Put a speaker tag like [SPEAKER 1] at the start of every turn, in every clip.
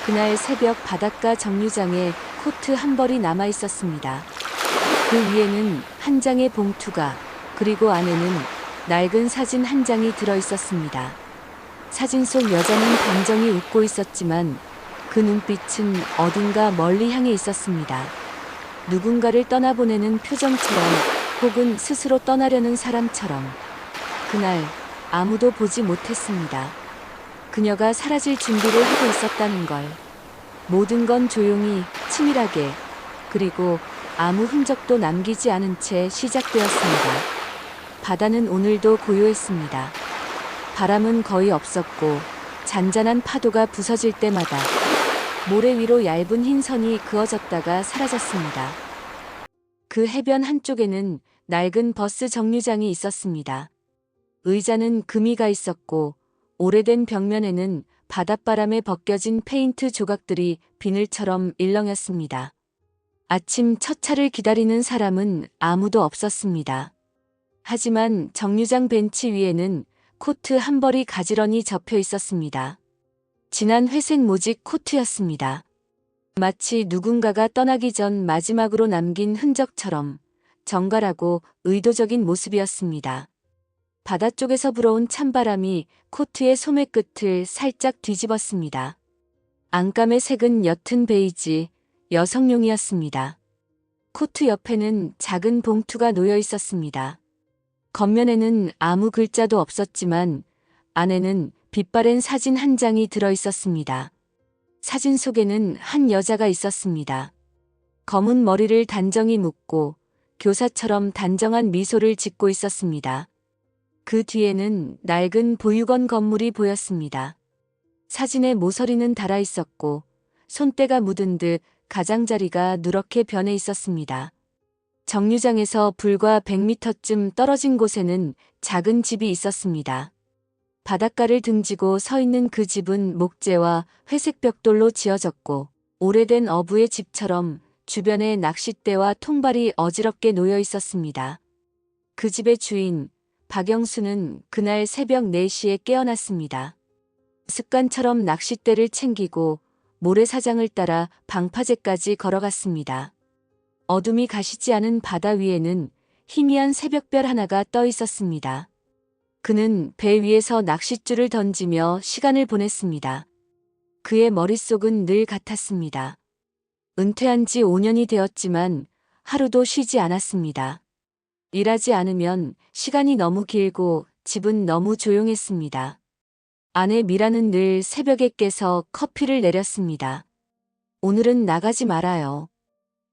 [SPEAKER 1] 그날 새벽 바닷가 정류장에 코트 한 벌이 남아 있었습니다. 그 위에는 한 장의 봉투가, 그리고 안에는 낡은 사진 한 장이 들어 있었습니다. 사진 속 여자는 단정히 웃고 있었지만 그 눈빛은 어딘가 멀리 향해 있었습니다. 누군가를 떠나보내는 표정처럼, 혹은 스스로 떠나려는 사람처럼. 그날 아무도 보지 못했습니다. 그녀가 사라질 준비를 하고 있었다는 걸. 모든 건 조용히, 치밀하게, 그리고 아무 흔적도 남기지 않은 채 시작되었습니다. 바다는 오늘도 고요했습니다. 바람은 거의 없었고 잔잔한 파도가 부서질 때마다 모래 위로 얇은 흰 선이 그어졌다가 사라졌습니다. 그 해변 한쪽에는 낡은 버스 정류장이 있었습니다. 의자는 금이가 있었고 오래된 벽면에는 바닷바람에 벗겨진 페인트 조각들이 비늘처럼 일렁였습니다. 아침 첫 차를 기다리는 사람은 아무도 없었습니다. 하지만 정류장 벤치 위에는 코트 한 벌이 가지런히 접혀 있었습니다. 진한 회색 모직 코트였습니다. 마치 누군가가 떠나기 전 마지막으로 남긴 흔적처럼 정갈하고 의도적인 모습이었습니다. 바다 쪽에서 불어온 찬바람이 코트의 소매 끝을 살짝 뒤집었습니다. 안감의 색은 옅은 베이지, 여성용이었습니다. 코트 옆에는 작은 봉투가 놓여 있었습니다. 겉면에는 아무 글자도 없었지만 안에는 빛바랜 사진 한 장이 들어 있었습니다. 사진 속에는 한 여자가 있었습니다. 검은 머리를 단정히 묶고 교사처럼 단정한 미소를 짓고 있었습니다. 그 뒤에는 낡은 보육원 건물이 보였습니다. 사진에 모서리는 달아 있었고 손때가 묻은 듯 가장자리가 누렇게 변해 있었습니다. 정류장에서 불과 100m쯤 떨어진 곳에는 작은 집이 있었습니다. 바닷가를 등지고 서 있는 그 집은 목재와 회색 벽돌로 지어졌고 오래된 어부의 집처럼 주변에 낚싯대와 통발이 어지럽게 놓여 있었습니다. 그 집의 주인, 박영수는 그날 새벽 4시에 깨어났습니다. 습관처럼 낚싯대를 챙기고 모래사장을 따라 방파제까지 걸어갔습니다. 어둠이 가시지 않은 바다 위에는 희미한 새벽별 하나가 떠 있었습니다. 그는 배 위에서 낚싯줄을 던지며 시간을 보냈습니다. 그의 머릿속은 늘 같았습니다. 은퇴한 지 5년이 되었지만 하루도 쉬지 않았습니다. 일하지 않으면 시간이 너무 길고 집은 너무 조용했습니다. 아내 미라는 늘 새벽에 깨서 커피를 내렸습니다. 오늘은 나가지 말아요.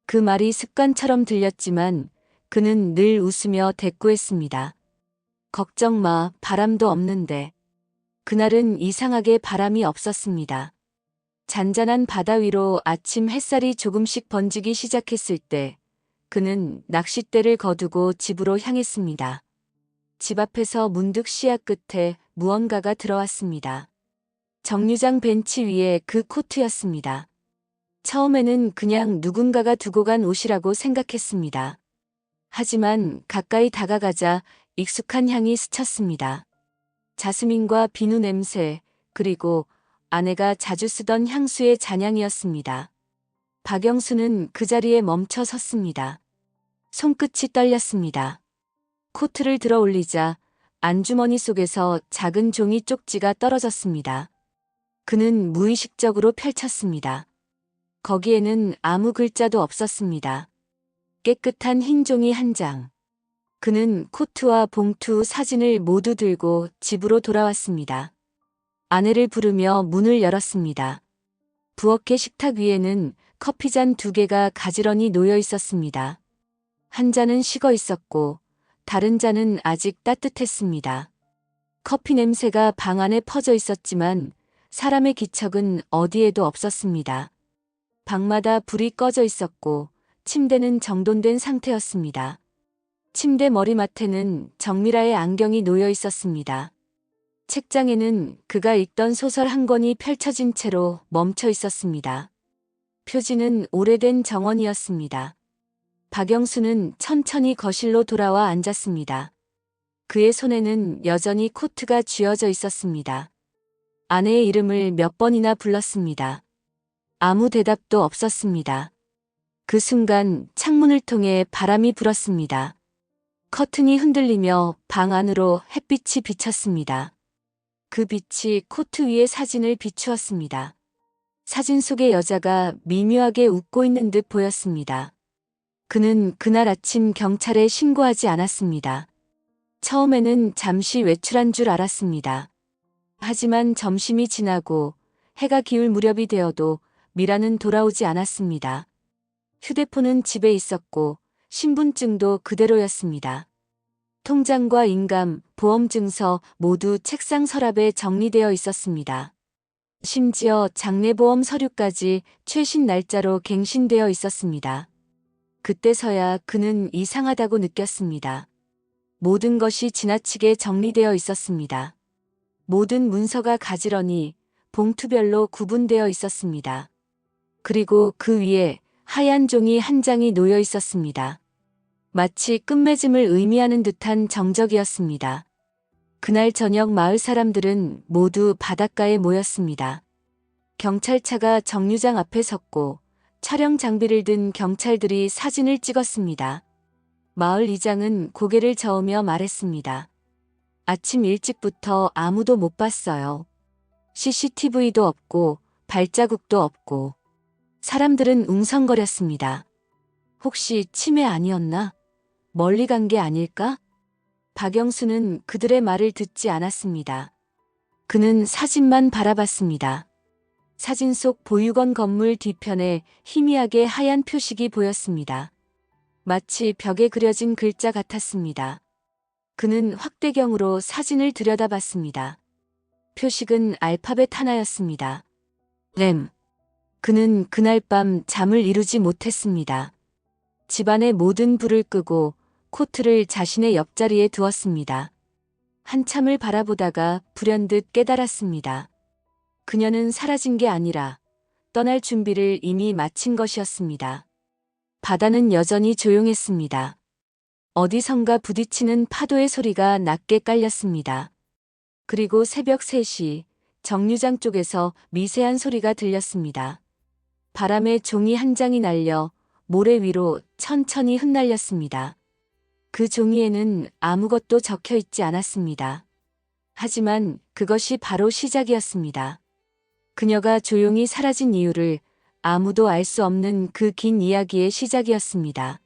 [SPEAKER 1] 그 말이 습관처럼 들렸지만 그는 늘 웃으며 대꾸했습니다. 걱정 마, 바람도 없는데. 그날은 이상하게 바람이 없었습니다. 잔잔한 바다 위로 아침 햇살이 조금씩 번지기 시작했을 때 그는 낚싯대를 거두고 집으로 향했습니다. 집 앞에서 문득 시야 끝에 무언가가 들어왔습니다. 정류장 벤치 위에 그 코트였습니다. 처음에는 그냥 누군가가 두고 간 옷이라고 생각했습니다. 하지만 가까이 다가가자 익숙한 향이 스쳤습니다. 자스민과 비누 냄새, 그리고 아내가 자주 쓰던 향수의 잔향이었습니다. 박영수는 그 자리에 멈춰 섰습니다. 손끝이 떨렸습니다. 코트를 들어 올리자 안주머니 속에서 작은 종이 쪽지가 떨어졌습니다. 그는 무의식적으로 펼쳤습니다. 거기에는 아무 글자도 없었습니다. 깨끗한 흰 종이 한 장. 그는 코트와 봉투, 사진을 모두 들고 집으로 돌아왔습니다. 아내를 부르며 문을 열었습니다. 부엌의 식탁 위에는 커피잔 2개가 가지런히 놓여 있었습니다. 한 잔은 식어 있었고 다른 잔은 아직 따뜻했습니다. 커피 냄새가 방 안에 퍼져 있었지만 사람의 기척은 어디에도 없었습니다. 방마다 불이 꺼져 있었고 침대는 정돈된 상태였습니다. 침대 머리맡에는 정미라의 안경이 놓여 있었습니다. 책장에는 그가 읽던 소설 한 권이 펼쳐진 채로 멈춰 있었습니다. 표지는 오래된 정원이었습니다. 박영수는 천천히 거실로 돌아와 앉았습니다. 그의 손에는 여전히 코트가 쥐어져 있었습니다. 아내의 이름을 몇 번이나 불렀습니다. 아무 대답도 없었습니다. 그 순간 창문을 통해 바람이 불었습니다. 커튼이 흔들리며 방 안으로 햇빛이 비쳤습니다. 그 빛이 코트 위의 사진을 비추었습니다. 사진 속의 여자가 미묘하게 웃고 있는 듯 보였습니다. 그는 그날 아침 경찰에 신고하지 않았습니다. 처음에는 잠시 외출한 줄 알았습니다. 하지만 점심이 지나고 해가 기울 무렵이 되어도 미라는 돌아오지 않았습니다. 휴대폰은 집에 있었고 신분증도 그대로였습니다. 통장과 인감, 보험증서 모두 책상 서랍에 정리되어 있었습니다. 심지어 장례보험 서류까지 최신 날짜로 갱신되어 있었습니다. 그때서야 그는 이상하다고 느꼈습니다. 모든 것이 지나치게 정리되어 있었습니다. 모든 문서가 가지런히 봉투별로 구분되어 있었습니다. 그리고 그 위에 하얀 종이 한 장이 놓여 있었습니다. 마치 끝맺음을 의미하는 듯한 정적이었습니다. 그날 저녁 마을 사람들은 모두 바닷가에 모였습니다. 경찰차가 정류장 앞에 섰고 촬영 장비를 든 경찰들이 사진을 찍었습니다. 마을 이장은 고개를 저으며 말했습니다. 아침 일찍부터 아무도 못 봤어요. CCTV도 없고 발자국도 없고. 사람들은 웅성거렸습니다. 혹시 치매 아니었나? 멀리 간 게 아닐까? 박영수는 그들의 말을 듣지 않았습니다. 그는 사진만 바라봤습니다. 사진 속 보육원 건물 뒤편에 희미하게 하얀 표식이 보였습니다. 마치 벽에 그려진 글자 같았습니다. 그는 확대경으로 사진을 들여다봤습니다. 표식은 알파벳 하나였습니다. 램. 그는 그날 밤 잠을 이루지 못했습니다. 집안의 모든 불을 끄고 코트를 자신의 옆자리에 두었습니다. 한참을 바라보다가 불현듯 깨달았습니다. 그녀는 사라진 게 아니라 떠날 준비를 이미 마친 것이었습니다. 바다는 여전히 조용했습니다. 어디선가 부딪히는 파도의 소리가 낮게 깔렸습니다. 그리고 새벽 3시 정류장 쪽에서 미세한 소리가 들렸습니다. 바람에 종이 한 장이 날려 모래 위로 천천히 흩날렸습니다. 그 종이에는 아무것도 적혀 있지 않았습니다. 하지만 그것이 바로 시작이었습니다. 그녀가 조용히 사라진 이유를 아무도 알 수 없는 그 긴 이야기의 시작이었습니다.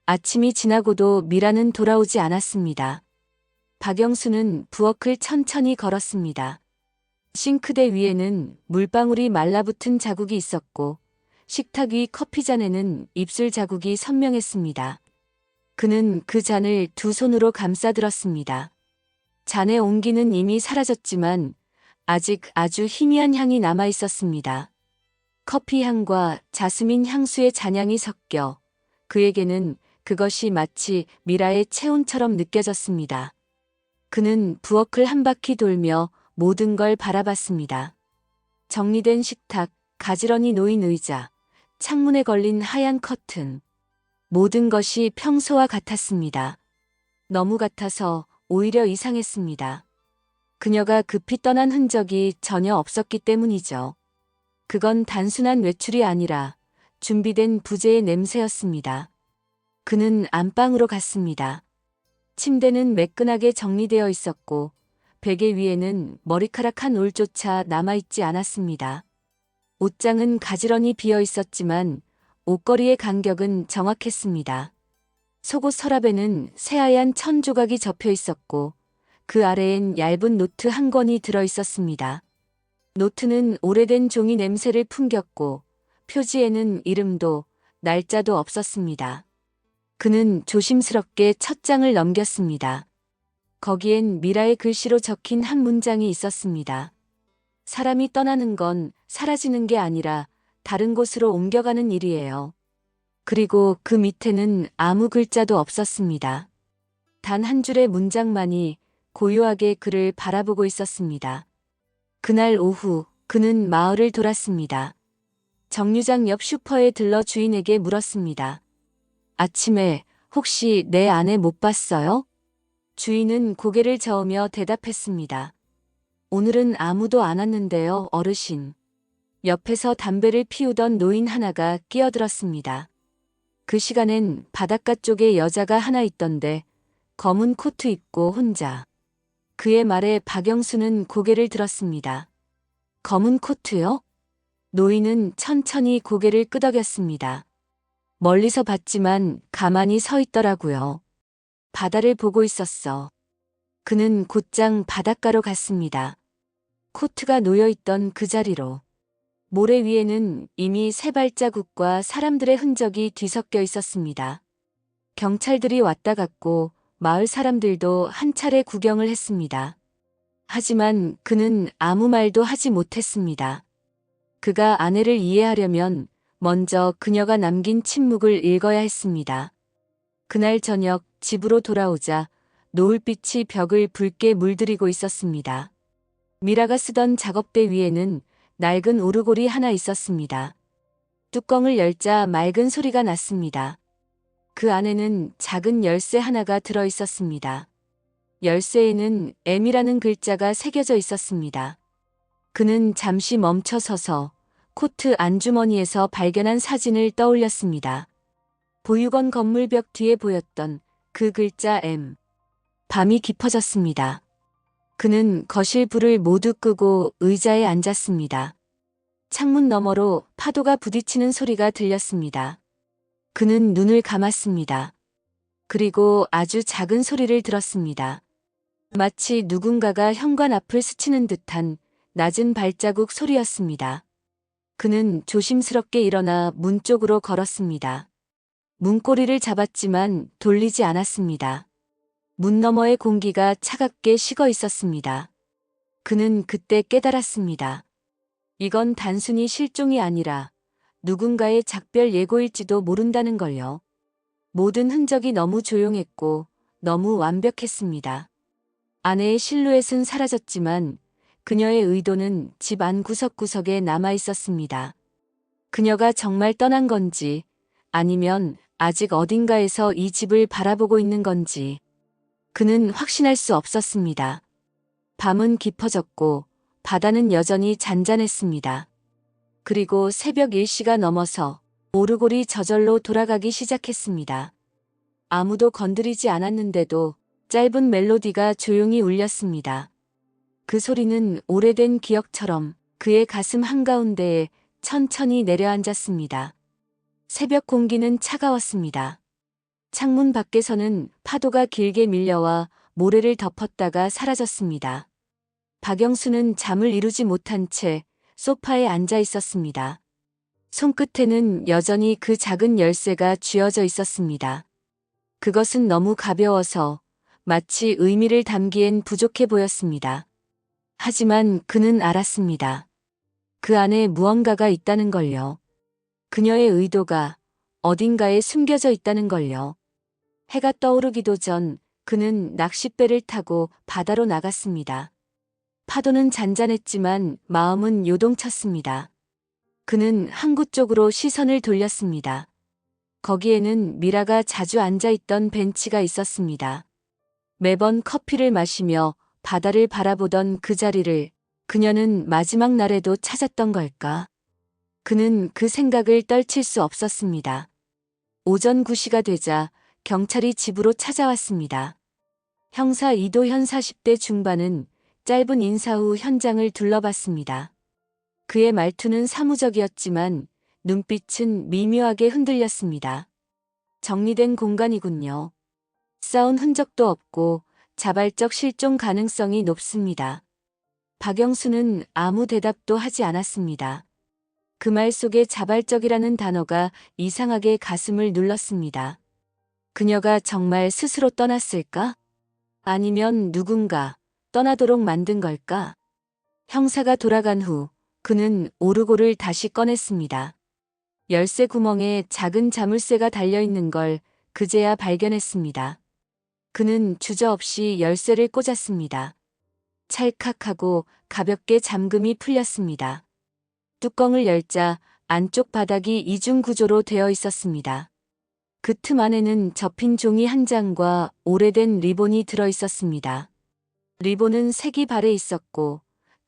[SPEAKER 1] 아침이 지나고도 미라는 돌아오지 않았습니다. 박영수는 부엌을 천천히 걸었습니다. 싱크대 위에는 물방울이 말라붙은 자국이 있었고 식탁 위 커피잔에는 입술 자국이 선명했습니다. 그는 그 잔을 두 손으로 감싸들었습니다. 잔의 온기는 이미 사라졌지만 아직 아주 희미한 향이 남아 있었습니다. 커피 향과 자스민 향수의 잔향이 섞여 그에게는 그것이 마치 미라의 체온처럼 느껴졌습니다. 그는 부엌을 한 바퀴 돌며 모든 걸 바라봤습니다. 정리된 식탁, 가지런히 놓인 의자, 창문에 걸린 하얀 커튼. 모든 것이 평소와 같았습니다. 너무 같아서 오히려 이상했습니다. 그녀가 급히 떠난 흔적이 전혀 없었기 때문이죠. 그건 단순한 외출이 아니라 준비된 부재의 냄새였습니다. 그는 안방으로 갔습니다. 침대는 매끈하게 정리되어 있었고 베개 위에는 머리카락 한 올조차 남아있지 않았습니다. 옷장은 가지런히 비어 있었지만 옷걸이의 간격은 정확했습니다. 속옷 서랍에는 새하얀 천 조각이 접혀 있었고 그 아래엔 얇은 노트 한 권이 들어 있었습니다. 노트는 오래된 종이 냄새를 풍겼고 표지에는 이름도 날짜도 없었습니다. 그는 조심스럽게 첫 장을 넘겼습니다. 거기엔 미라의 글씨로 적힌 한 문장이 있었습니다. 사람이 떠나는 건 사라지는 게 아니라 다른 곳으로 옮겨가는 일이에요. 그리고 그 밑에는 아무 글자도 없었습니다. 단 한 줄의 문장만이 고요하게 그를 바라보고 있었습니다. 그날 오후 그는 마을을 돌았습니다. 정류장 옆 슈퍼에 들러 주인에게 물었습니다. 아침에 혹시 내 아내 못 봤어요? 주인은 고개를 저으며 대답했습니다. 오늘은 아무도 안 왔는데요, 어르신. 옆에서 담배를 피우던 노인 하나가 끼어들었습니다. 그 시간엔 바닷가 쪽에 여자가 하나 있던데 검은 코트 입고 혼자. 그의 말에 박영수는 고개를 들었습니다. 검은 코트요? 노인은 천천히 고개를 끄덕였습니다. 멀리서 봤지만 가만히 서 있더라고요. 바다를 보고 있었어. 그는 곧장 바닷가로 갔습니다. 코트가 놓여있던 그 자리로. 모래 위에는 이미 새 발자국과 사람들의 흔적이 뒤섞여 있었습니다. 경찰들이 왔다 갔고 마을 사람들도 한 차례 구경을 했습니다. 하지만 그는 아무 말도 하지 못했습니다. 그가 아내를 이해하려면 먼저 그녀가 남긴 침묵을 읽어야 했습니다. 그날 저녁 집으로 돌아오자 노을빛이 벽을 붉게 물들이고 있었습니다. 미라가 쓰던 작업대 위에는 낡은 오르골이 하나 있었습니다. 뚜껑을 열자 맑은 소리가 났습니다. 그 안에는 작은 열쇠 하나가 들어 있었습니다. 열쇠에는 M이라는 글자가 새겨져 있었습니다. 그는 잠시 멈춰 서서 코트 안주머니에서 발견한 사진을 떠올렸습니다. 보육원 건물벽 뒤에 보였던 그 글자 M. 밤이 깊어졌습니다. 그는 거실 불을 모두 끄고 의자에 앉았습니다. 창문 너머로 파도가 부딪히는 소리가 들렸습니다. 그는 눈을 감았습니다. 그리고 아주 작은 소리를 들었습니다. 마치 누군가가 현관 앞을 스치는 듯한 낮은 발자국 소리였습니다. 그는 조심스럽게 일어나 문 쪽으로 걸었습니다. 문고리를 잡았지만 돌리지 않았습니다. 문 너머의 공기가 차갑게 식어 있었습니다. 그는 그때 깨달았습니다. 이건 단순히 실종이 아니라 누군가의 작별 예고일지도 모른다는 걸요. 모든 흔적이 너무 조용했고 너무 완벽했습니다. 아내의 실루엣은 사라졌지만 그녀의 의도는 집 안 구석구석에 남아 있었습니다. 그녀가 정말 떠난 건지 아니면 아직 어딘가에서 이 집을 바라보고 있는 건지 그는 확신할 수 없었습니다. 밤은 깊어졌고 바다는 여전히 잔잔했습니다. 그리고 새벽 1시가 넘어서 오르골이 저절로 돌아가기 시작했습니다. 아무도 건드리지 않았는데도 짧은 멜로디가 조용히 울렸습니다. 그 소리는 오래된 기억처럼 그의 가슴 한가운데에 천천히 내려앉았습니다. 새벽 공기는 차가웠습니다. 창문 밖에서는 파도가 길게 밀려와 모래를 덮었다가 사라졌습니다. 박영수는 잠을 이루지 못한 채 소파에 앉아 있었습니다. 손끝에는 여전히 그 작은 열쇠가 쥐어져 있었습니다. 그것은 너무 가벼워서 마치 의미를 담기엔 부족해 보였습니다. 하지만 그는 알았습니다. 그 안에 무언가가 있다는 걸요. 그녀의 의도가 어딘가에 숨겨져 있다는 걸요. 해가 떠오르기도 전 그는 낚싯배를 타고 바다로 나갔습니다. 파도는 잔잔했지만 마음은 요동쳤습니다. 그는 항구 쪽으로 시선을 돌렸습니다. 거기에는 미라가 자주 앉아있던 벤치가 있었습니다. 매번 커피를 마시며 바다를 바라보던 그 자리를 그녀는 마지막 날에도 찾았던 걸까? 그는 그 생각을 떨칠 수 없었습니다. 오전 9시가 되자 경찰이 집으로 찾아왔습니다. 형사 이도현 40대 중반은 짧은 인사 후 현장을 둘러봤습니다. 그의 말투는 사무적이었지만 눈빛은 미묘하게 흔들렸습니다. 정리된 공간이군요. 싸운 흔적도 없고 자발적 실종 가능성이 높습니다. 박영수는 아무 대답도 하지 않았습니다. 그 말 속에 자발적이라는 단어가 이상하게 가슴을 눌렀습니다. 그녀가 정말 스스로 떠났을까? 아니면 누군가 떠나도록 만든 걸까? 형사가 돌아간 후 그는 오르골을 다시 꺼냈습니다. 열쇠 구멍에 작은 자물쇠가 달려있는 걸 그제야 발견했습니다. 그는 주저없이 열쇠를 꽂았습니다. 찰칵하고 가볍게 잠금이 풀렸습니다. 뚜껑을 열자 안쪽 바닥이 이중 구조로 되어 있었습니다. 그 틈 안에는 접힌 종이 한 장과 오래된 리본이 들어 있었습니다. 리본은 색이 발해 있었고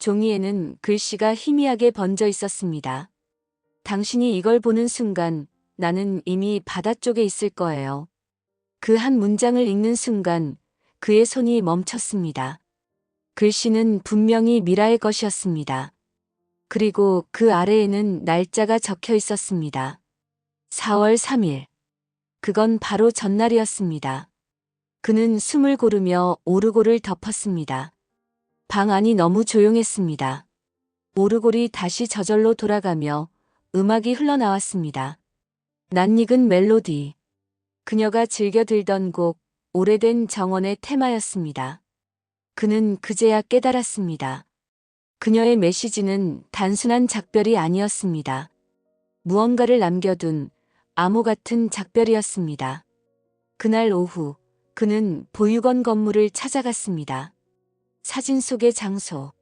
[SPEAKER 1] 종이에는 글씨가 희미하게 번져 있었습니다. 당신이 이걸 보는 순간 나는 이미 바다 쪽에 있을 거예요. 그 한 문장을 읽는 순간 그의 손이 멈췄습니다. 글씨는 분명히 미라의 것이었습니다. 그리고 그 아래에는 날짜가 적혀 있었습니다. 4월 3일. 그건 바로 전날이었습니다. 그는 숨을 고르며 오르골을 덮었습니다. 방 안이 너무 조용했습니다. 오르골이 다시 저절로 돌아가며 음악이 흘러나왔습니다. 낯익은 멜로디. 그녀가 즐겨 들던 곡, 오래된 정원의 테마였습니다. 그는 그제야 깨달았습니다. 그녀의 메시지는 단순한 작별이 아니었습니다. 무언가를 남겨둔 암호 같은 작별이었습니다. 그날 오후, 그는 보육원 건물을 찾아갔습니다. 사진 속의 장소.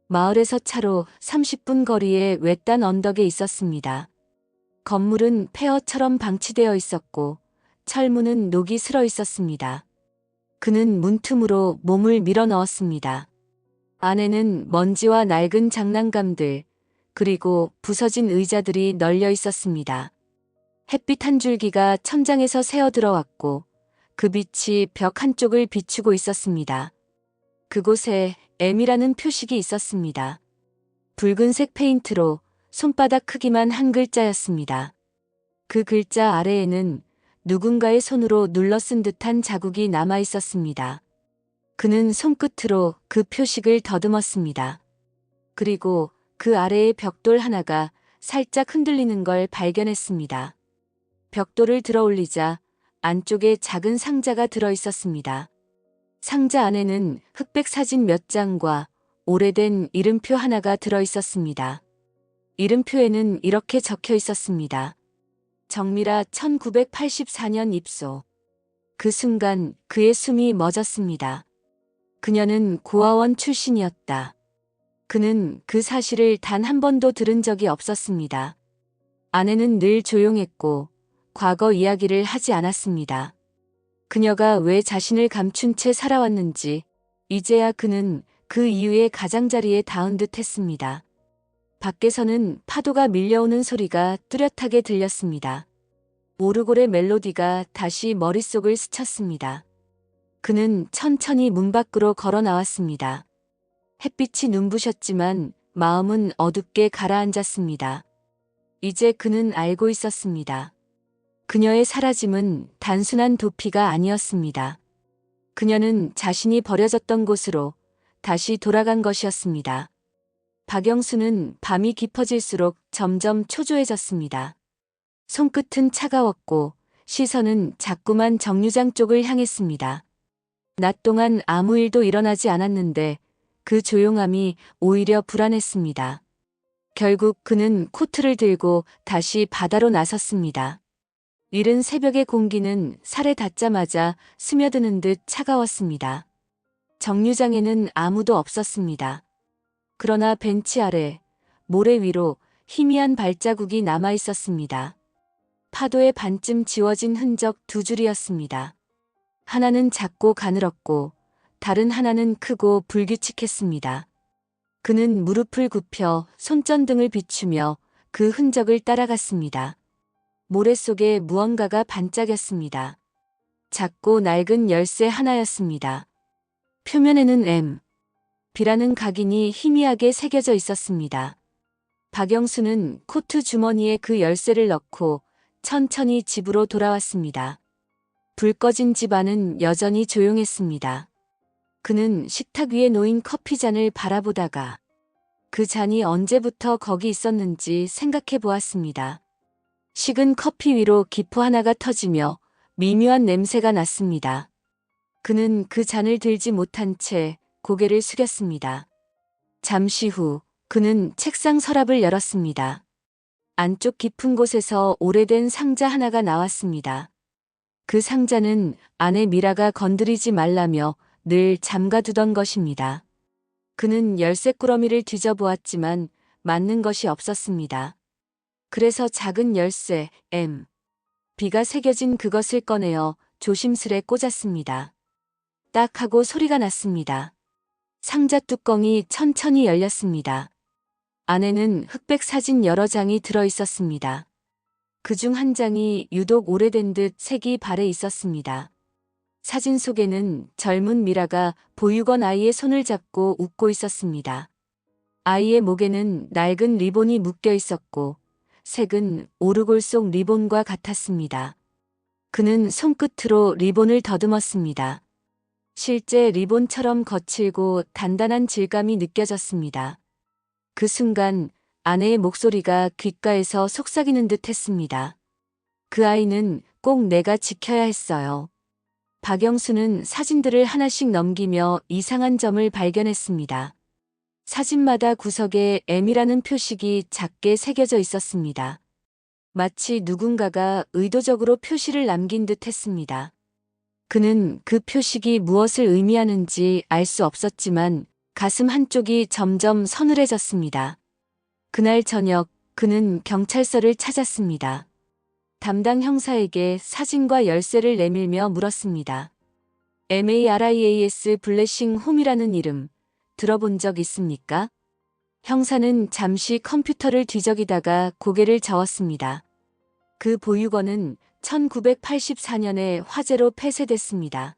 [SPEAKER 1] 마을에서 차로 30분 거리의 외딴 언덕에 있었습니다. 건물은 폐허처럼 방치되어 있었고 철문은 녹이 슬어 있었습니다. 그는 문틈으로 몸을 밀어 넣었습니다. 안에는 먼지와 낡은 장난감들, 그리고 부서진 의자들이 널려 있었습니다. 햇빛 한 줄기가 천장에서 새어 들어왔고 그 빛이 벽 한쪽을 비추고 있었습니다. 그곳에 M이라는 표식이 있었습니다. 붉은색 페인트로 손바닥 크기만 한 글자였습니다. 그 글자 아래에는 누군가의 손으로 눌러 쓴 듯한 자국이 남아 있었습니다. 그는 손끝으로 그 표식을 더듬었습니다. 그리고 그 아래의 벽돌 하나가 살짝 흔들리는 걸 발견했습니다. 벽돌을 들어 올리자 안쪽에 작은 상자가 들어 있었습니다. 상자 안에는 흑백 사진 몇 장과 오래된 이름표 하나가 들어 있었습니다. 이름표에는 이렇게 적혀 있었습니다. 정미라 1984년 입소. 그 순간 그의 숨이 멎었습니다. 그녀는 고아원 출신이었다. 그는 그 사실을 단 한 번도 들은 적이 없었습니다. 아내는 늘 조용했고 과거 이야기를 하지 않았습니다. 그녀가 왜 자신을 감춘 채 살아왔는지 이제야 그는 그 이유의 가장자리에 닿은 듯 했습니다. 밖에서는 파도가 밀려오는 소리가 뚜렷하게 들렸습니다. 오르골의 멜로디가 다시 머릿속을 스쳤습니다. 그는 천천히 문 밖으로 걸어 나왔습니다. 햇빛이 눈부셨지만 마음은 어둡게 가라앉았습니다. 이제 그는 알고 있었습니다. 그녀의 사라짐은 단순한 도피가 아니었습니다. 그녀는 자신이 버려졌던 곳으로 다시 돌아간 것이었습니다. 박영수는 밤이 깊어질수록 점점 초조해졌습니다. 손끝은 차가웠고 시선은 자꾸만 정류장 쪽을 향했습니다. 낮 동안 아무 일도 일어나지 않았는데 그 조용함이 오히려 불안했습니다. 결국 그는 코트를 들고 다시 바다로 나섰습니다. 이른 새벽의 공기는 살에 닿자마자 스며드는 듯 차가웠습니다. 정류장에는 아무도 없었습니다. 그러나 벤치 아래, 모래 위로 희미한 발자국이 남아 있었습니다. 파도에 반쯤 지워진 흔적 두 줄이었습니다. 하나는 작고 가늘었고 다른 하나는 크고 불규칙했습니다. 그는 무릎을 굽혀 손전등을 비추며 그 흔적을 따라갔습니다. 모래 속에 무언가가 반짝였습니다. 작고 낡은 열쇠 하나였습니다. 표면에는 M, B라는 각인이 희미하게 새겨져 있었습니다. 박영수는 코트 주머니에 그 열쇠를 넣고 천천히 집으로 돌아왔습니다. 불 꺼진 집 안은 여전히 조용했습니다. 그는 식탁 위에 놓인 커피잔을 바라보다가 그 잔이 언제부터 거기 있었는지 생각해 보았습니다. 식은 커피 위로 기포 하나가 터지며 미묘한 냄새가 났습니다. 그는 그 잔을 들지 못한 채 고개를 숙였습니다. 잠시 후 그는 책상 서랍을 열었습니다. 안쪽 깊은 곳에서 오래된 상자 하나가 나왔습니다. 그 상자는 안에 미라가 건드리지 말라며 늘 잠가두던 것입니다. 그는 열쇠 꾸러미를 뒤져보았지만 맞는 것이 없었습니다. 그래서 작은 열쇠 M, B가 새겨진 그것을 꺼내어 조심스레 꽂았습니다. 딱 하고 소리가 났습니다. 상자 뚜껑이 천천히 열렸습니다. 안에는 흑백 사진 여러 장이 들어 있었습니다. 그중 한 장이 유독 오래된 듯 색이 바래 있었습니다. 사진 속에는 젊은 미라가 보육원 아이의 손을 잡고 웃고 있었습니다. 아이의 목에는 낡은 리본이 묶여 있었고 색은 오르골 속 리본과 같았습니다. 그는 손끝으로 리본을 더듬었습니다. 실제 리본처럼 거칠고 단단한 질감이 느껴졌습니다. 그 순간 아내의 목소리가 귓가에서 속삭이는 듯 했습니다. 그 아이는 꼭 내가 지켜야 했어요. 박영수는 사진들을 하나씩 넘기며 이상한 점을 발견했습니다. 사진마다 구석에 M이라는 표식이 작게 새겨져 있었습니다. 마치 누군가가 의도적으로 표시를 남긴 듯 했습니다. 그는 그 표식이 무엇을 의미하는지 알 수 없었지만 가슴 한쪽이 점점 서늘해졌습니다. 그날 저녁 그는 경찰서를 찾았습니다. 담당 형사에게 사진과 열쇠를 내밀며 물었습니다. MARIAS 블레싱 홈이라는 이름 들어본 적 있습니까? 형사는 잠시 컴퓨터를 뒤적이다가 고개를 저었습니다. 그 보육원은 1984년에 화재로 폐쇄됐습니다.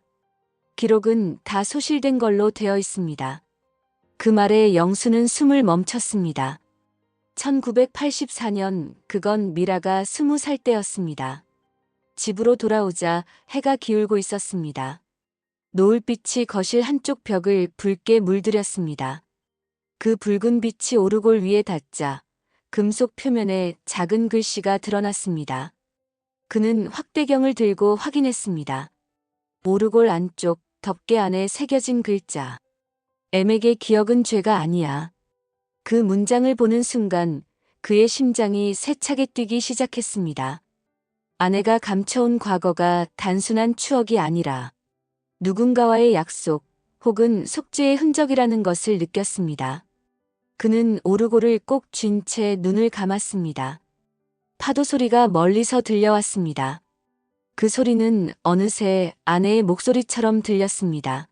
[SPEAKER 1] 기록은 다 소실된 걸로 되어 있습니다. 그 말에 영수는 숨을 멈췄습니다. 1984년 그건 미라가 20살 때였습니다. 집으로 돌아오자 해가 기울고 있었습니다. 노을빛이 거실 한쪽 벽을 붉게 물들였습니다. 그 붉은 빛이 오르골 위에 닿자 금속 표면에 작은 글씨가 드러났습니다. 그는 확대경을 들고 확인했습니다. 오르골 안쪽 덮개 안에 새겨진 글자. M에게 기억은 죄가 아니야. 그 문장을 보는 순간 그의 심장이 세차게 뛰기 시작했습니다. 아내가 감춰온 과거가 단순한 추억이 아니라 누군가와의 약속 혹은 속죄의 흔적이라는 것을 느꼈습니다. 그는 오르골을 꼭 쥔 채 눈을 감았습니다. 파도 소리가 멀리서 들려왔습니다. 그 소리는 어느새 아내의 목소리처럼 들렸습니다.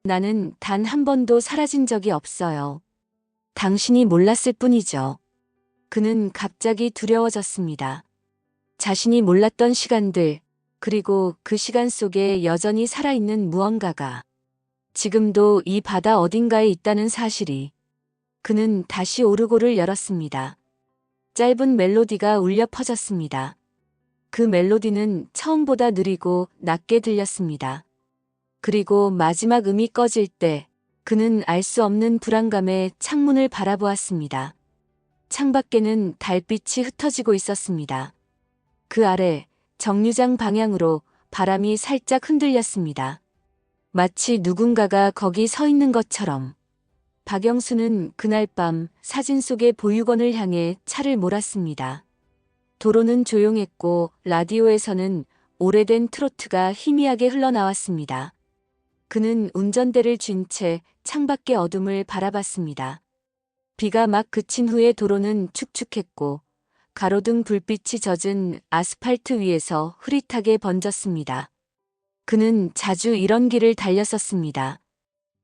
[SPEAKER 1] 나는 단 한 번도 사라진 적이 없어요. 당신이 몰랐을 뿐이죠. 그는 갑자기 두려워졌습니다. 자신이 몰랐던 시간들, 그리고 그 시간 속에 여전히 살아있는 무언가가 지금도 이 바다 어딘가에 있다는 사실이. 그는 다시 오르골을 열었습니다. 짧은 멜로디가 울려 퍼졌습니다. 그 멜로디는 처음보다 느리고 낮게 들렸습니다. 그리고 마지막 음이 꺼질 때 그는 알 수 없는 불안감에 창문을 바라보았습니다. 창밖에는 달빛이 흩어지고 있었습니다. 그 아래 정류장 방향으로 바람이 살짝 흔들렸습니다. 마치 누군가가 거기 서 있는 것처럼. 박영수는 그날 밤 사진 속의 보육원을 향해 차를 몰았습니다. 도로는 조용했고 라디오에서는 오래된 트로트가 희미하게 흘러나왔습니다. 그는 운전대를 쥔 채 창밖의 어둠을 바라봤습니다. 비가 막 그친 후에 도로는 축축했고 가로등 불빛이 젖은 아스팔트 위에서 흐릿하게 번졌습니다. 그는 자주 이런 길을 달렸었습니다.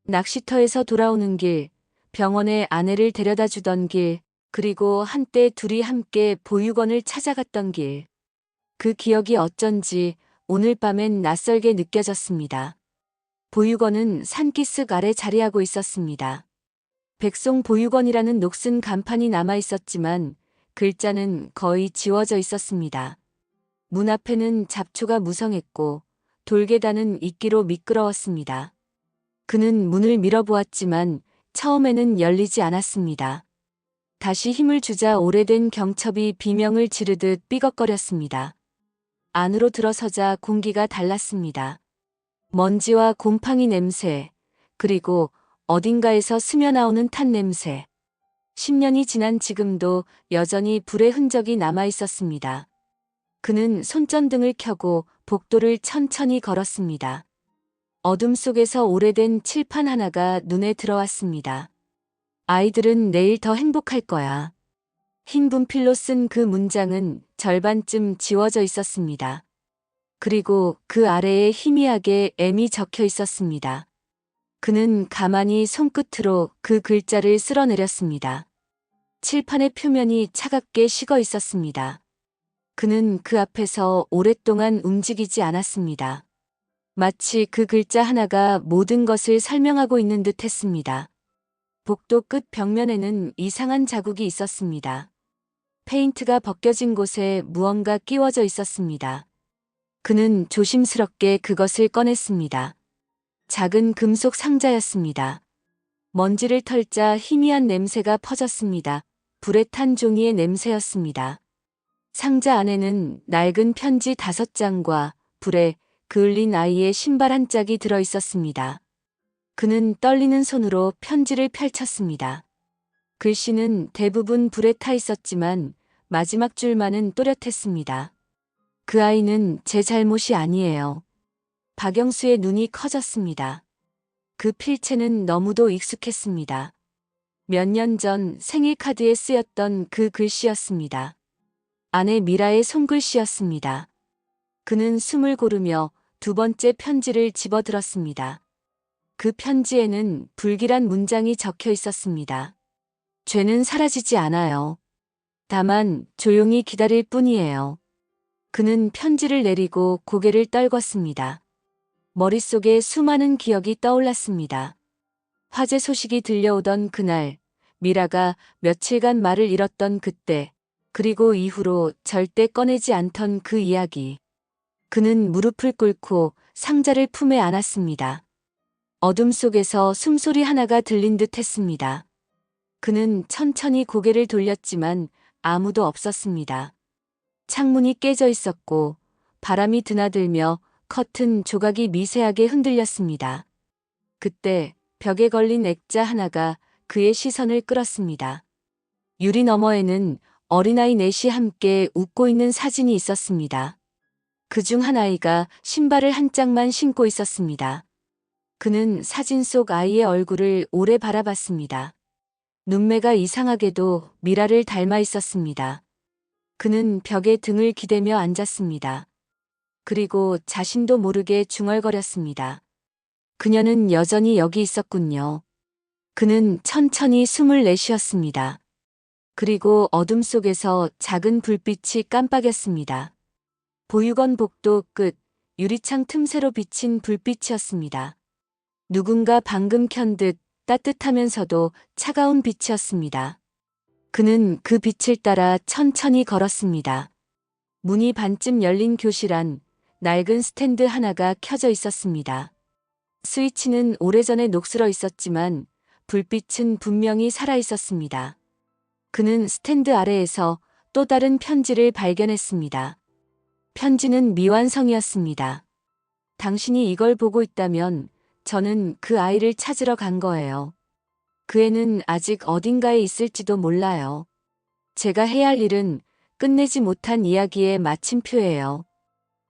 [SPEAKER 1] 낚시터에서 돌아오는 길, 병원에 아내를 데려다 주던 길, 그리고 한때 둘이 함께 보육원을 찾아갔던 길. 그 기억이 어쩐지 오늘 밤엔 낯설게 느껴졌습니다. 보육원은 산기슭 아래 자리하고 있었습니다. 백송 보육원이라는 녹슨 간판이 남아 있었지만 글자는 거의 지워져 있었습니다. 문 앞에는 잡초가 무성했고 돌계단은 이끼로 미끄러웠습니다. 그는 문을 밀어보았지만 처음에는 열리지 않았습니다. 다시 힘을 주자 오래된 경첩이 비명을 지르듯 삐걱거렸습니다. 안으로 들어서자 공기가 달랐습니다. 먼지와 곰팡이 냄새, 그리고 어딘가에서 스며나오는 탄 냄새. 10년이 지난 지금도 여전히 불의 흔적이 남아 있었습니다. 그는 손전등을 켜고 복도를 천천히 걸었습니다. 어둠 속에서 오래된 칠판 하나가 눈에 들어왔습니다. 아이들은 내일 더 행복할 거야. 흰 분필로 쓴 그 문장은 절반쯤 지워져 있었습니다. 그리고 그 아래에 희미하게 M이 적혀 있었습니다. 그는 가만히 손끝으로 그 글자를 쓸어내렸습니다. 칠판의 표면이 차갑게 식어 있었습니다. 그는 그 앞에서 오랫동안 움직이지 않았습니다. 마치 그 글자 하나가 모든 것을 설명하고 있는 듯 했습니다. 복도 끝 벽면에는 이상한 자국이 있었습니다. 페인트가 벗겨진 곳에 무언가 끼워져 있었습니다. 그는 조심스럽게 그것을 꺼냈습니다. 작은 금속 상자였습니다. 먼지를 털자 희미한 냄새가 퍼졌습니다. 불에 탄 종이의 냄새였습니다. 상자 안에는 낡은 편지 5장과 불에 그을린 아이의 신발 한 짝이 들어 있었습니다. 그는 떨리는 손으로 편지를 펼쳤습니다. 글씨는 대부분 불에 타 있었지만 마지막 줄만은 또렷했습니다. 그 아이는 제 잘못이 아니에요. 박영수의 눈이 커졌습니다. 그 필체는 너무도 익숙했습니다. 몇 년 전 생일 카드에 쓰였던 그 글씨였습니다. 아내 미라의 손글씨였습니다. 그는 숨을 고르며 2번째 편지를 집어들었습니다. 그 편지에는 불길한 문장이 적혀 있었습니다. 죄는 사라지지 않아요. 다만 조용히 기다릴 뿐이에요. 그는 편지를 내리고 고개를 떨궜습니다. 머릿속에 수많은 기억이 떠올랐습니다. 화재 소식이 들려오던 그날, 미라가 며칠간 말을 잃었던 그때, 그리고 이후로 절대 꺼내지 않던 그 이야기. 그는 무릎을 꿇고 상자를 품에 안았습니다. 어둠 속에서 숨소리 하나가 들린 듯 했습니다. 그는 천천히 고개를 돌렸지만 아무도 없었습니다. 창문이 깨져 있었고 바람이 드나들며 커튼 조각이 미세하게 흔들렸습니다. 그때 벽에 걸린 액자 하나가 그의 시선을 끌었습니다. 유리 너머에는 어린아이 넷이 함께 웃고 있는 사진이 있었습니다. 그중 한 아이가 신발을 한 짝만 신고 있었습니다. 그는 사진 속 아이의 얼굴을 오래 바라봤습니다. 눈매가 이상하게도 미라를 닮아 있었습니다. 그는 벽에 등을 기대며 앉았습니다. 그리고 자신도 모르게 중얼거렸습니다. 그녀는 여전히 여기 있었군요. 그는 천천히 숨을 내쉬었습니다. 그리고 어둠 속에서 작은 불빛이 깜빡였습니다. 보육원 복도 끝 유리창 틈새로 비친 불빛이었습니다. 누군가 방금 켠 듯 따뜻하면서도 차가운 빛이었습니다. 그는 그 빛을 따라 천천히 걸었습니다. 문이 반쯤 열린 교실 안 낡은 스탠드 하나가 켜져 있었습니다. 스위치는 오래전에 녹슬어 있었지만 불빛은 분명히 살아 있었습니다. 그는 스탠드 아래에서 또 다른 편지를 발견했습니다. 편지는 미완성이었습니다. 당신이 이걸 보고 있다면 저는 그 아이를 찾으러 간 거예요. 그 애는 아직 어딘가에 있을지도 몰라요. 제가 해야 할 일은 끝내지 못한 이야기의 마침표예요.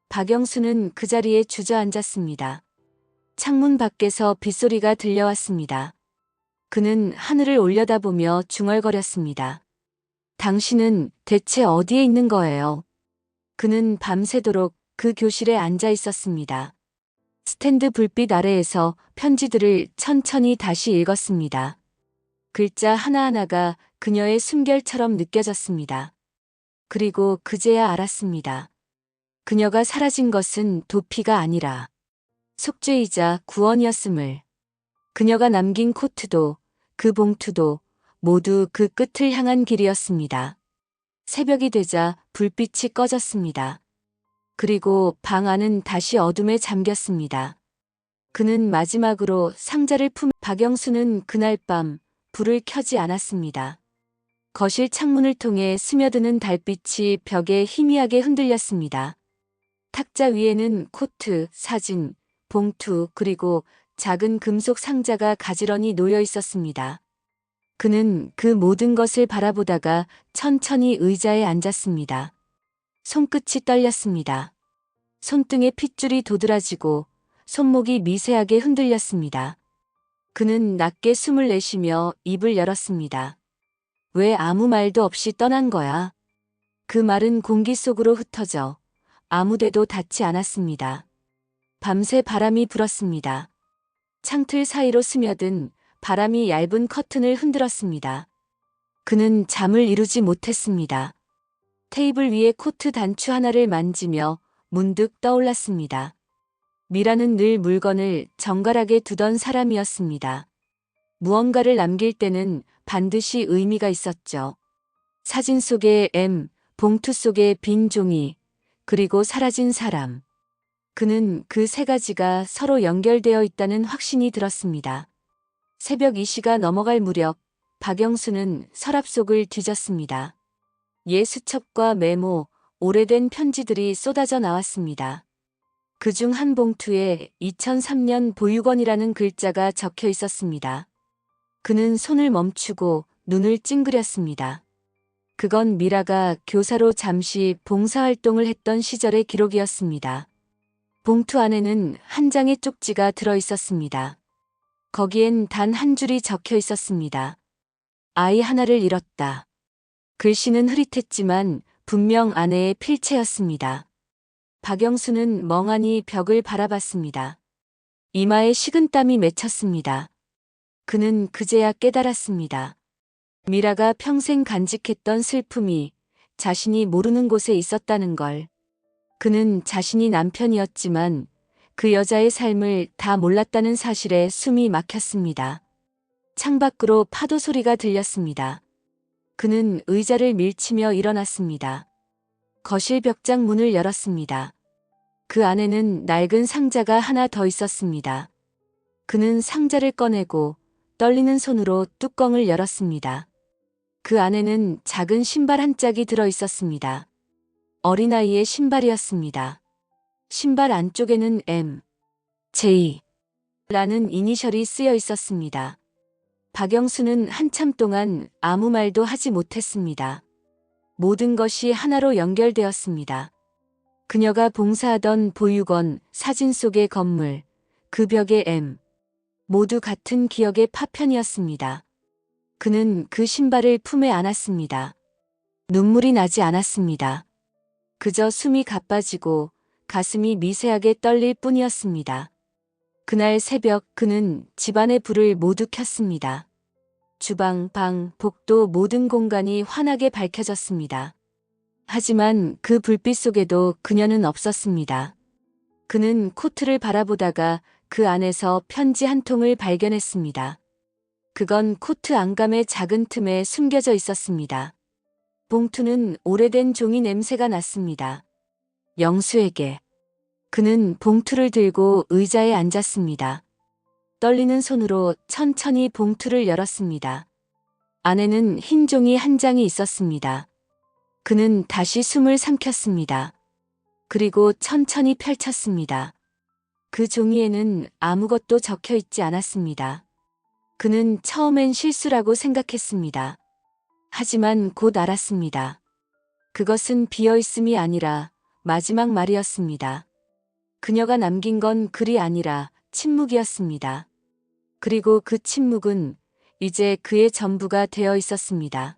[SPEAKER 1] 박영수는 그 자리에 주저앉았습니다. 창문 밖에서 빗소리가 들려왔습니다. 그는 하늘을 올려다보며 중얼거렸습니다. 당신은 대체 어디에 있는 거예요? 그는 밤새도록 그 교실에 앉아 있었습니다. 스탠드 불빛 아래에서 편지들을 천천히 다시 읽었습니다. 글자 하나하나가 그녀의 숨결처럼 느껴졌습니다. 그리고 그제야 알았습니다. 그녀가 사라진 것은 도피가 아니라 속죄이자 구원이었음을. 그녀가 남긴 코트도 그 봉투도 모두 그 끝을 향한 길이었습니다. 새벽이 되자 불빛이 꺼졌습니다. 그리고 방 안은 다시 어둠에 잠겼습니다. 그는 마지막으로 상자를 박영수는 그날 밤 불을 켜지 않았습니다. 거실 창문을 통해 스며드는 달빛이 벽에 희미하게 흔들렸습니다. 탁자 위에는 코트, 사진, 봉투 그리고 작은 금속 상자가 가지런히 놓여 있었습니다. 그는 그 모든 것을 바라보다가 천천히 의자에 앉았습니다. 손끝이 떨렸습니다. 손등에 핏줄이 도드라지고 손목이 미세하게 흔들렸습니다. 그는 낮게 숨을 내쉬며 입을 열었습니다. 왜 아무 말도 없이 떠난 거야? 그 말은 공기 속으로 흩어져 아무데도 닿지 않았습니다. 밤새 바람이 불었습니다. 창틀 사이로 스며든 바람이 얇은 커튼을 흔들었습니다. 그는 잠을 이루지 못했습니다. 테이블 위에 코트 단추 하나를 만지며 문득 떠올랐습니다. 미라는 늘 물건을 정갈하게 두던 사람이었습니다. 무언가를 남길 때는 반드시 의미가 있었죠. 사진 속의 M, 봉투 속의 빈 종이, 그리고 사라진 사람. 그는 그 세 가지가 서로 연결되어 있다는 확신이 들었습니다. 새벽 2시가 넘어갈 무렵 박영수는 서랍 속을 뒤졌습니다. 옛 수첩과 메모, 오래된 편지들이 쏟아져 나왔습니다. 그중 한 봉투에 2003년 보육원이라는 글자가 적혀 있었습니다. 그는 손을 멈추고 눈을 찡그렸습니다. 그건 미라가 교사로 잠시 봉사활동을 했던 시절의 기록이었습니다. 봉투 안에는 한 장의 쪽지가 들어 있었습니다. 거기엔 단 한 줄이 적혀 있었습니다. 아이 하나를 잃었다. 글씨는 흐릿했지만 분명 아내의 필체였습니다. 박영수는 멍하니 벽을 바라봤습니다. 이마에 식은땀이 맺혔습니다. 그는 그제야 깨달았습니다. 미라가 평생 간직했던 슬픔이 자신이 모르는 곳에 있었다는 걸. 그는 자신이 남편이었지만 그 여자의 삶을 다 몰랐다는 사실에 숨이 막혔습니다. 창밖으로 파도 소리가 들렸습니다. 그는 의자를 밀치며 일어났습니다. 거실 벽장 문을 열었습니다. 그 안에는 낡은 상자가 하나 더 있었습니다. 그는 상자를 꺼내고 떨리는 손으로 뚜껑을 열었습니다. 그 안에는 작은 신발 한 짝이 들어 있었습니다. 어린아이의 신발이었습니다. 신발 안쪽에는 M, J 라는 이니셜이 쓰여 있었습니다. 박영수는 한참 동안 아무 말도 하지 못했습니다. 모든 것이 하나로 연결되었습니다. 그녀가 봉사하던 보육원, 사진 속의 건물, 그 벽의 M, 모두 같은 기억의 파편이었습니다. 그는 그 신발을 품에 안았습니다. 눈물이 나지 않았습니다. 그저 숨이 가빠지고 가슴이 미세하게 떨릴 뿐이었습니다. 그날 새벽 그는 집안의 불을 모두 켰습니다. 주방, 방, 복도 모든 공간이 환하게 밝혀졌습니다. 하지만 그 불빛 속에도 그녀는 없었습니다. 그는 코트를 바라보다가 그 안에서 편지 한 통을 발견했습니다. 그건 코트 안감의 작은 틈에 숨겨져 있었습니다. 봉투는 오래된 종이 냄새가 났습니다. 영수에게. 그는 봉투를 들고 의자에 앉았습니다. 떨리는 손으로 천천히 봉투를 열었습니다. 안에는 흰 종이 한 장이 있었습니다. 그는 다시 숨을 삼켰습니다. 그리고 천천히 펼쳤습니다. 그 종이에는 아무것도 적혀 있지 않았습니다. 그는 처음엔 실수라고 생각했습니다. 하지만 곧 알았습니다. 그것은 비어있음이 아니라 마지막 말이었습니다. 그녀가 남긴 건 글이 아니라 침묵이었습니다. 그리고 그 침묵은 이제 그의 전부가 되어 있었습니다.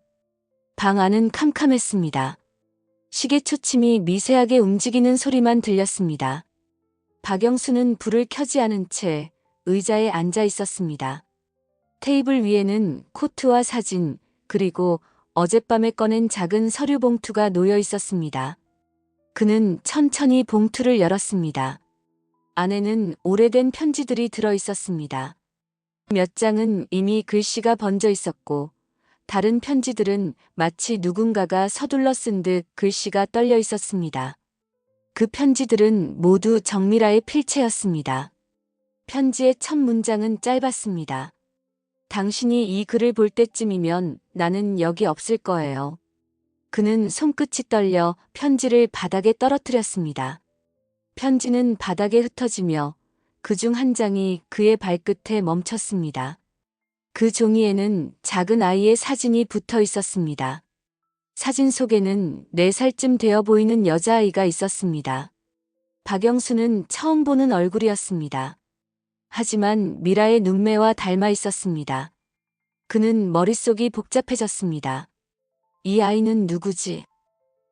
[SPEAKER 1] 방 안은 캄캄했습니다. 시계 초침이 미세하게 움직이는 소리만 들렸습니다. 박영수는 불을 켜지 않은 채 의자에 앉아 있었습니다. 테이블 위에는 코트와 사진, 그리고 어젯밤에 꺼낸 작은 서류 봉투가 놓여 있었습니다. 그는 천천히 봉투를 열었습니다. 안에는 오래된 편지들이 들어 있었습니다. 몇 장은 이미 글씨가 번져 있었고, 다른 편지들은 마치 누군가가 서둘러 쓴 듯 글씨가 떨려 있었습니다. 그 편지들은 모두 정미라의 필체였습니다. 편지의 첫 문장은 짧았습니다. 당신이 이 글을 볼 때쯤이면 나는 여기 없을 거예요. 그는 손끝이 떨려 편지를 바닥에 떨어뜨렸습니다. 편지는 바닥에 흩어지며 그중 한 장이 그의 발끝에 멈췄습니다. 그 종이에는 작은 아이의 사진이 붙어 있었습니다. 사진 속에는 4살쯤 되어 보이는 여자아이가 있었습니다. 박영수는 처음 보는 얼굴이었습니다. 하지만 미라의 눈매와 닮아 있었습니다. 그는 머릿속이 복잡해졌습니다. 이 아이는 누구지?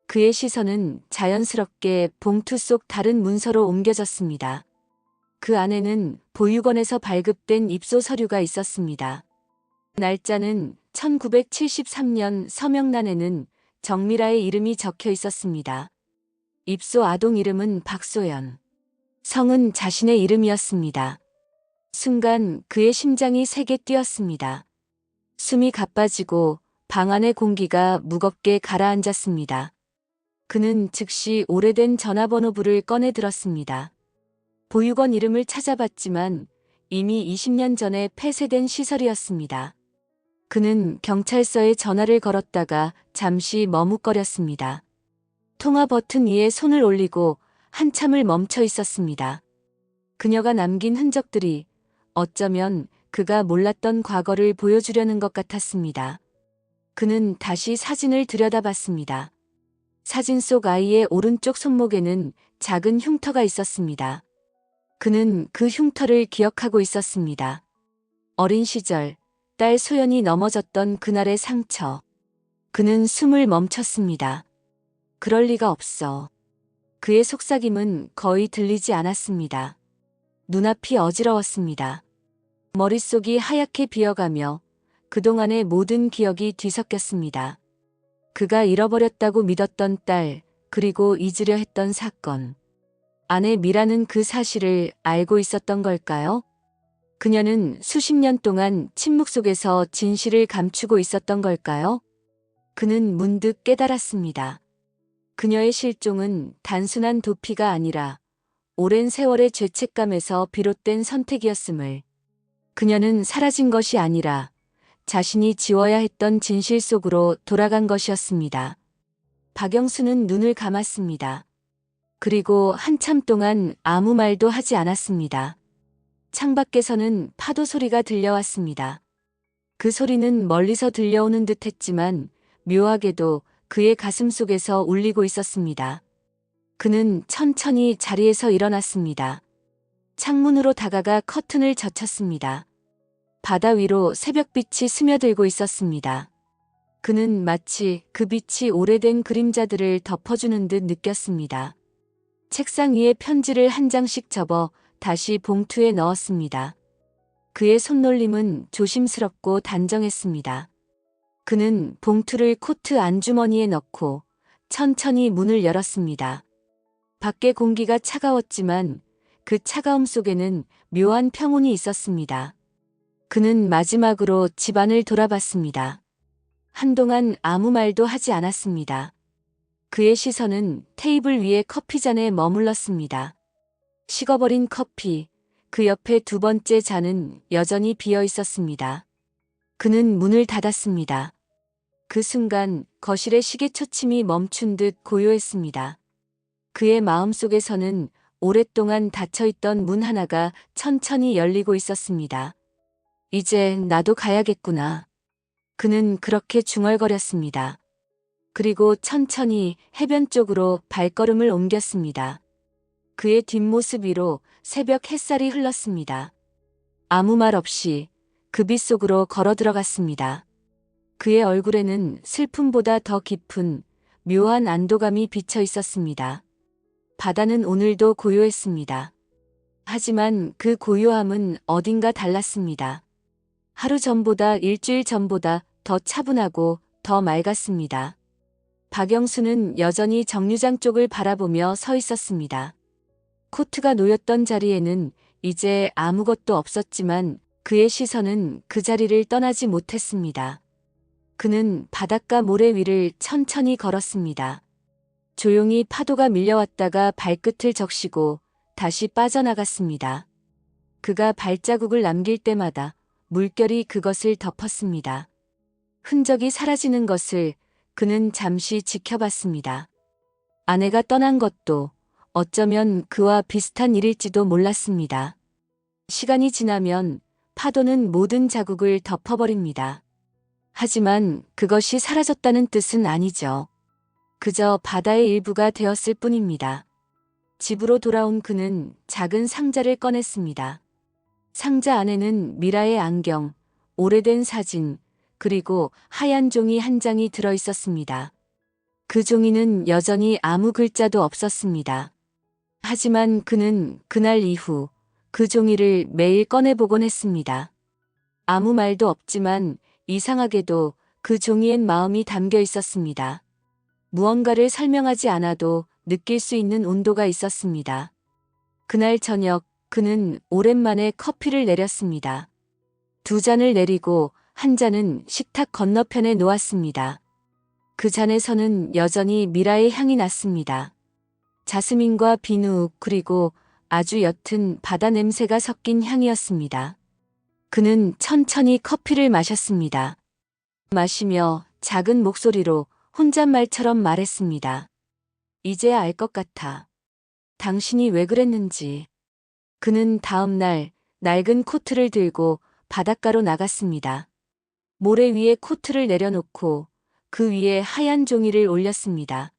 [SPEAKER 1] 그의 시선은 자연스럽게 봉투 속 다른 문서로 옮겨졌습니다. 그 안에는 보육원에서 발급된 입소 서류가 있었습니다. 날짜는 1973년 서명란에는 정미라의 이름이 적혀 있었습니다. 입소 아동 이름은 박소연. 성은 자신의 이름이었습니다. 순간 그의 심장이 세게 뛰었습니다. 숨이 가빠지고 방 안의 공기가 무겁게 가라앉았습니다. 그는 즉시 오래된 전화번호부를 꺼내 들었습니다. 보육원 이름을 찾아봤지만 이미 20년 전에 폐쇄된 시설이었습니다. 그는 경찰서에 전화를 걸었다가 잠시 머뭇거렸습니다. 통화 버튼 위에 손을 올리고 한참을 멈춰 있었습니다. 그녀가 남긴 흔적들이 어쩌면 그가 몰랐던 과거를 보여주려는 것 같았습니다. 그는 다시 사진을 들여다봤습니다. 사진 속 아이의 오른쪽 손목에는 작은 흉터가 있었습니다. 그는 그 흉터를 기억하고 있었습니다. 어린 시절 딸 소연이 넘어졌던 그날의 상처. 그는 숨을 멈췄습니다. 그럴 리가 없어. 그의 속삭임은 거의 들리지 않았습니다. 눈앞이 어지러웠습니다. 머릿속이 하얗게 비어가며 그동안의 모든 기억이 뒤섞였습니다. 그가 잃어버렸다고 믿었던 딸, 그리고 잊으려 했던 사건. 아내 미라는 그 사실을 알고 있었던 걸까요? 그녀는 수십 년 동안 침묵 속에서 진실을 감추고 있었던 걸까요? 그는 문득 깨달았습니다. 그녀의 실종은 단순한 도피가 아니라 오랜 세월의 죄책감에서 비롯된 선택이었음을. 그녀는 사라진 것이 아니라 자신이 지워야 했던 진실 속으로 돌아간 것이었습니다. 박영수는 눈을 감았습니다. 그리고 한참 동안 아무 말도 하지 않았습니다. 창밖에서는 파도 소리가 들려왔습니다. 그 소리는 멀리서 들려오는 듯 했지만 묘하게도 그의 가슴 속에서 울리고 있었습니다. 그는 천천히 자리에서 일어났습니다. 창문으로 다가가 커튼을 젖혔습니다. 바다 위로 새벽빛이 스며들고 있었습니다. 그는 마치 그 빛이 오래된 그림자들을 덮어주는 듯 느꼈습니다. 책상 위에 편지를 한 장씩 접어 다시 봉투에 넣었습니다. 그의 손놀림은 조심스럽고 단정했습니다. 그는 봉투를 코트 안주머니에 넣고 천천히 문을 열었습니다. 밖의 공기가 차가웠지만 그 차가움 속에는 묘한 평온이 있었습니다. 그는 마지막으로 집안을 돌아봤습니다. 한동안 아무 말도 하지 않았습니다. 그의 시선은 테이블 위의 커피잔에 머물렀습니다. 식어버린 커피, 그 옆에 두 번째 잔은 여전히 비어 있었습니다. 그는 문을 닫았습니다. 그 순간 거실의 시계초침이 멈춘 듯 고요했습니다. 그의 마음속에서는 오랫동안 닫혀있던 문 하나가 천천히 열리고 있었습니다. 이제 나도 가야겠구나. 그는 그렇게 중얼거렸습니다. 그리고 천천히 해변 쪽으로 발걸음을 옮겼습니다. 그의 뒷모습 위로 새벽 햇살이 흘렀습니다. 아무 말 없이 그 빛 속으로 걸어 들어갔습니다. 그의 얼굴에는 슬픔보다 더 깊은 묘한 안도감이 비쳐 있었습니다. 바다는 오늘도 고요했습니다. 하지만 그 고요함은 어딘가 달랐습니다. 하루 전보다 일주일 전보다 더 차분하고 더 맑았습니다. 박영수는 여전히 정류장 쪽을 바라보며 서 있었습니다. 코트가 놓였던 자리에는 이제 아무것도 없었지만 그의 시선은 그 자리를 떠나지 못했습니다. 그는 바닷가 모래 위를 천천히 걸었습니다. 조용히 파도가 밀려왔다가 발끝을 적시고 다시 빠져나갔습니다. 그가 발자국을 남길 때마다 물결이 그것을 덮었습니다. 흔적이 사라지는 것을 그는 잠시 지켜봤습니다. 아내가 떠난 것도 어쩌면 그와 비슷한 일일지도 몰랐습니다. 시간이 지나면 파도는 모든 자국을 덮어버립니다. 하지만 그것이 사라졌다는 뜻은 아니죠. 그저 바다의 일부가 되었을 뿐입니다. 집으로 돌아온 그는 작은 상자를 꺼냈습니다. 상자 안에는 미라의 안경, 오래된 사진, 그리고 하얀 종이 한 장이 들어 있었습니다. 그 종이는 여전히 아무 글자도 없었습니다. 하지만 그는 그날 이후 그 종이를 매일 꺼내보곤 했습니다. 아무 말도 없지만 이상하게도 그 종이엔 마음이 담겨 있었습니다. 무언가를 설명하지 않아도 느낄 수 있는 온도가 있었습니다. 그날 저녁 그는 오랜만에 커피를 내렸습니다. 2잔을 내리고 한 잔은 식탁 건너편에 놓았습니다. 그 잔에서는 여전히 미라의 향이 났습니다. 자스민과 비누 그리고 아주 옅은 바다 냄새가 섞인 향이었습니다. 그는 천천히 커피를 마셨습니다. 마시며 작은 목소리로 혼잣말처럼 말했습니다. 이제야 알 것 같아. 당신이 왜 그랬는지. 그는 다음 날 낡은 코트를 들고 바닷가로 나갔습니다. 모래 위에 코트를 내려놓고 그 위에 하얀 종이를 올렸습니다.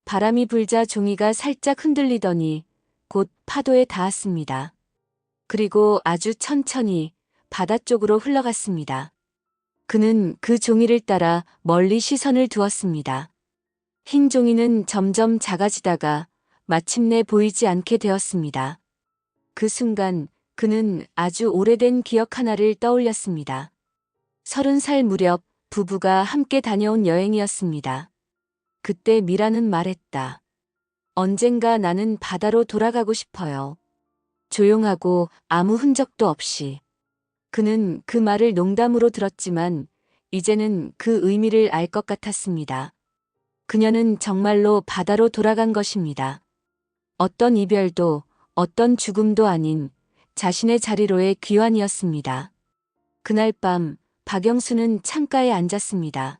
[SPEAKER 1] 바람이 불자 종이가 살짝 흔들리더니 곧 파도에 닿았습니다. 그리고 아주 천천히 바다 쪽으로 흘러갔습니다. 그는 그 종이를 따라 멀리 시선을 두었습니다. 흰 종이는 점점 작아지다가 마침내 보이지 않게 되었습니다. 그 순간 그는 아주 오래된 기억 하나를 떠올렸습니다. 30살 무렵 부부가 함께 다녀온 여행이었습니다. 그때 미라는 말했다. 언젠가 나는 바다로 돌아가고 싶어요. 조용하고 아무 흔적도 없이. 그는 그 말을 농담으로 들었지만 이제는 그 의미를 알 것 같았습니다. 그녀는 정말로 바다로 돌아간 것입니다. 어떤 이별도 어떤 죽음도 아닌 자신의 자리로의 귀환이었습니다. 그날 밤 박영수는 창가에 앉았습니다.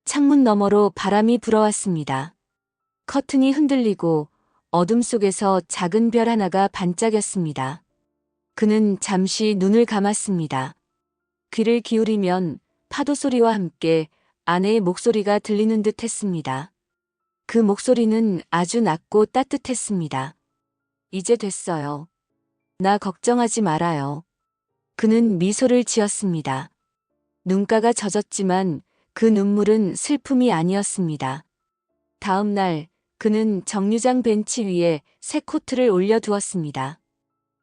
[SPEAKER 1] 창문 너머로 바람이 불어왔습니다. 커튼이 흔들리고 어둠 속에서 작은 별 하나가 반짝였습니다. 그는 잠시 눈을 감았습니다. 귀를 기울이면 파도 소리와 함께 아내의 목소리가 들리는 듯 했습니다. 그 목소리는 아주 낮고 따뜻했습니다. 이제 됐어요. 나 걱정하지 말아요. 그는 미소를 지었습니다. 눈가가 젖었지만 그 눈물은 슬픔이 아니었습니다. 다음 날 그는 정류장 벤치 위에 새 코트를 올려두었습니다.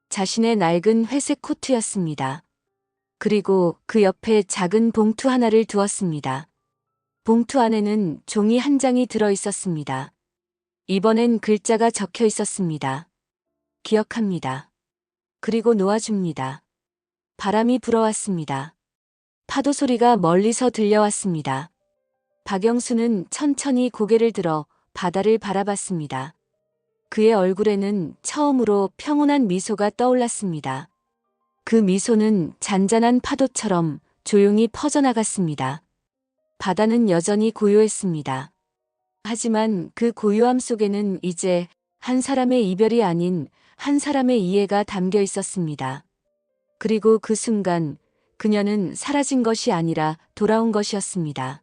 [SPEAKER 1] 자신의 낡은 회색 코트였습니다. 그리고 그 옆에 작은 봉투 하나를 두었습니다. 봉투 안에는 종이 한 장이 들어 있었습니다. 이번엔 글자가 적혀 있었습니다. 기억합니다. 그리고 놓아줍니다. 바람이 불어왔습니다. 파도 소리가 멀리서 들려왔습니다. 박영수는 천천히 고개를 들어 바다를 바라봤습니다. 그의 얼굴에는 처음으로 평온한 미소가 떠올랐습니다. 그 미소는 잔잔한 파도처럼 조용히 퍼져나갔습니다. 바다는 여전히 고요했습니다. 하지만 그 고요함 속에는 이제 한 사람의 이별이 아닌 한 사람의 이해가 담겨 있었습니다. 그리고 그 순간 그녀는 사라진 것이 아니라 돌아온 것이었습니다.